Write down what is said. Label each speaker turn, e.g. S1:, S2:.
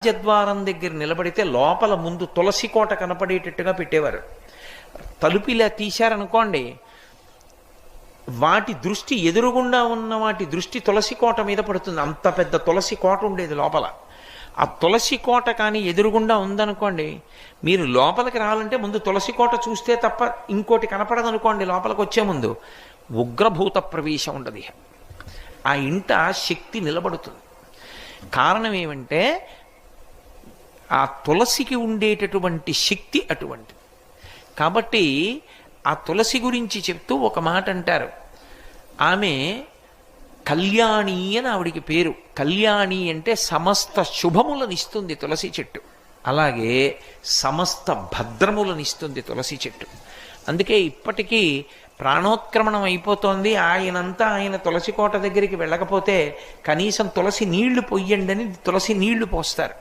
S1: రాజద్వారం దగ్గర నిలబడితే లోపల ముందు తులసి కోట కనపడేటట్టుగా పెట్టేవారు. తలుపు ఇలా తీశారనుకోండి, వాటి దృష్టి ఎదురుగుండా ఉన్న వాటి దృష్టి తులసి కోట మీద పడుతుంది. అంత పెద్ద తులసి కోట ఉండేది లోపల. ఆ తులసి కోట కానీ ఎదురుగుండా ఉందనుకోండి, మీరు లోపలికి రావాలంటే ముందు తులసి కోట చూస్తే తప్ప ఇంకోటి కనపడదనుకోండి. లోపలికి వచ్చే ముందు ఉగ్రభూత ప్రవేశం ఉండదు. ఆ ఇంట శక్తి నిలబడుతుంది. కారణం ఏమంటే ఆ తులసికి ఉండేటటువంటి శక్తి అటువంటిది. కాబట్టి ఆ తులసి గురించి చెప్తూ ఒక మాట అంటారు. ఆమె కళ్యాణి అని ఆవిడికి పేరు. కళ్యాణి అంటే సమస్త శుభములనిస్తుంది తులసి చెట్టు. అలాగే సమస్త భద్రములనిస్తుంది తులసి చెట్టు. అందుకే ఇప్పటికీ ప్రాణోత్క్రమణం అయిపోతోంది, ఆయన తులసి కోట దగ్గరికి వెళ్ళకపోతే కనీసం తులసి నీళ్లు పొయ్యండి అని తులసి నీళ్లు పోస్తారు.